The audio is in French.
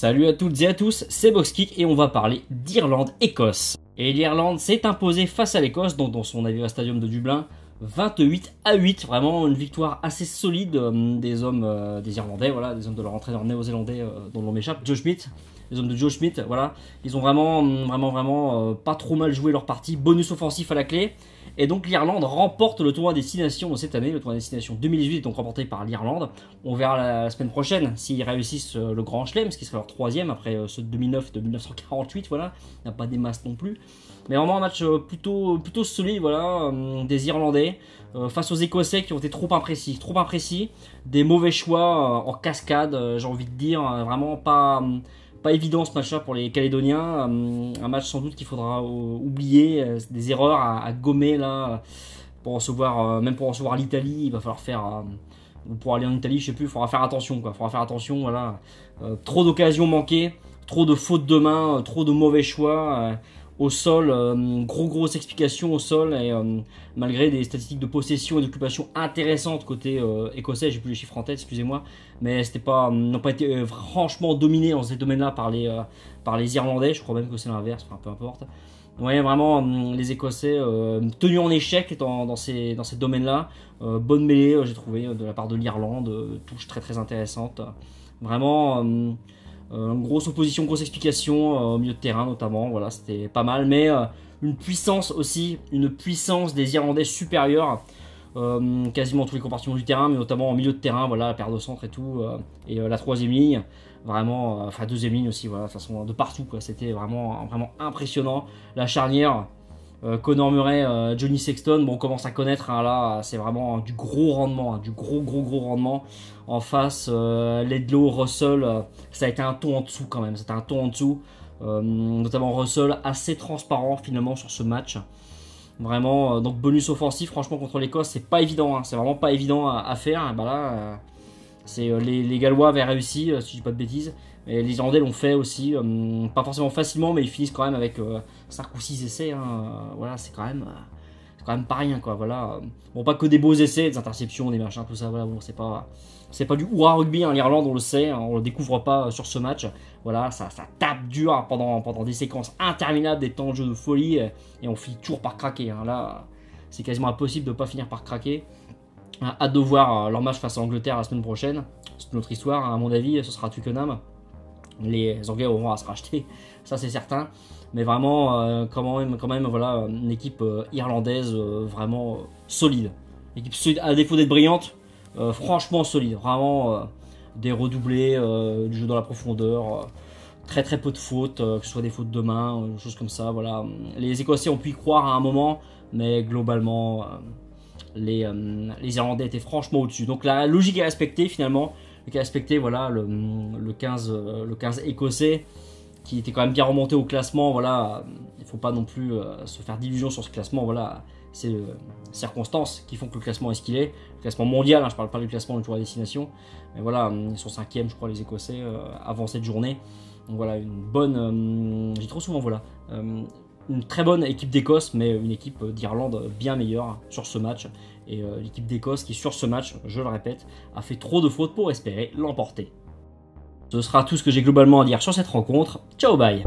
Salut à toutes et à tous, c'est Boxkick et on va parler d'Irlande-Écosse. Et l'Irlande s'est imposée face à l'Écosse, donc dans son Aviva Stadium de Dublin, 28-8, vraiment une victoire assez solide des hommes des Irlandais, voilà, des hommes de leur entraîneur néo-zélandais dont l'on m'échappe, Joe Schmidt, les hommes de Joe Schmidt, voilà, ils ont vraiment pas trop mal joué leur partie, bonus offensif à la clé, et donc l'Irlande remporte le tournoi Destination cette année, le tournoi Destination 2018 est donc remporté par l'Irlande. On verra la semaine prochaine s'ils réussissent le Grand Chelem, ce qui sera leur troisième après ceux de 2009 de 1948, voilà, il n'y a pas des masses non plus. Mais vraiment un match plutôt solide, voilà, des Irlandais face aux Écossais qui ont été trop imprécis, des mauvais choix en cascade, j'ai envie de dire, vraiment pas évident ce match-là pour les Calédoniens, un match sans doute qu'il faudra oublier, des erreurs à gommer là, pour recevoir, même pour recevoir l'Italie, il va falloir faire, pour aller en Italie, je sais plus, il faudra faire attention, quoi, voilà, trop d'occasions manquées, trop de fautes de main, trop de mauvais choix. Au sol, grosse explication au sol et malgré des statistiques de possession et d'occupation intéressantes côté écossais, j'ai plus les chiffres en tête, excusez-moi, mais n'ont pas été franchement dominés dans ces domaines-là par les Irlandais, je crois même que c'est l'inverse, enfin peu importe. Ouais, vraiment les Écossais tenus en échec dans ces domaines-là, bonne mêlée j'ai trouvé de la part de l'Irlande, touche très intéressante, vraiment. Grosse opposition, grosse explication au milieu de terrain notamment, voilà, c'était pas mal, mais une puissance des Irlandais supérieure, quasiment tous les compartiments du terrain, mais notamment en milieu de terrain, voilà, la paire de centre et tout, et la troisième ligne, vraiment, enfin deuxième ligne aussi, voilà, de toute façon de partout, quoi, c'était vraiment impressionnant, la charnière. Conor Murray, Johnny Sexton, bon, on commence à connaître, hein, là, c'est vraiment du gros rendement, hein, du gros rendement. En face, Ledlow, Russell, ça a été un ton en dessous quand même, notamment Russell, assez transparent finalement sur ce match. Vraiment, donc bonus offensif, franchement, contre l'Écosse, c'est pas évident, hein, c'est vraiment pas évident à faire. Et bah là, les Gallois avaient réussi, si je dis pas de bêtises. Et les Irlandais l'ont fait aussi, pas forcément facilement, mais ils finissent quand même avec 5 ou 6 essais. Hein, voilà, c'est quand même pas rien, quoi. Voilà. Bon, pas que des beaux essais, des interceptions, des machins, tout ça. Voilà, bon, c'est pas du hurrah rugby, hein, l'Irlande, on le sait, hein, on le découvre pas sur ce match. Voilà, ça tape dur pendant des séquences interminables, des temps de jeu de folie, et on finit toujours par craquer. Hein. Là, c'est quasiment impossible de pas finir par craquer. Hâte de voir leur match face à l'Angleterre la semaine prochaine. C'est une autre histoire, hein, à mon avis, ce sera à Twickenham. Les Anglais auront à se racheter, ça c'est certain. Mais vraiment, quand même, voilà, une équipe irlandaise vraiment solide. Équipe solide, à défaut d'être brillante, franchement solide. Vraiment des redoublés, du jeu dans la profondeur, très peu de fautes, que ce soit des fautes de main, des choses comme ça. Voilà. Les Écossais ont pu y croire à un moment, mais globalement, les Irlandais étaient franchement au-dessus. Donc la logique est respectée finalement. Voilà, le 15 écossais qui était quand même bien remonté au classement, voilà, il ne faut pas non plus se faire d'illusions sur ce classement, voilà, c'est les circonstances qui font que le classement est ce qu'il est, le classement mondial, hein, je ne parle pas du classement du Tour à destination, mais voilà, ils sont 5e je crois les Écossais avant cette journée, donc voilà, une bonne, j'ai trop souvent voilà, une très bonne équipe d'Écosse, mais une équipe d'Irlande bien meilleure sur ce match. Et l'équipe d'Écosse qui, sur ce match, je le répète, a fait trop de fautes pour espérer l'emporter. Ce sera tout ce que j'ai globalement à dire sur cette rencontre. Ciao, bye!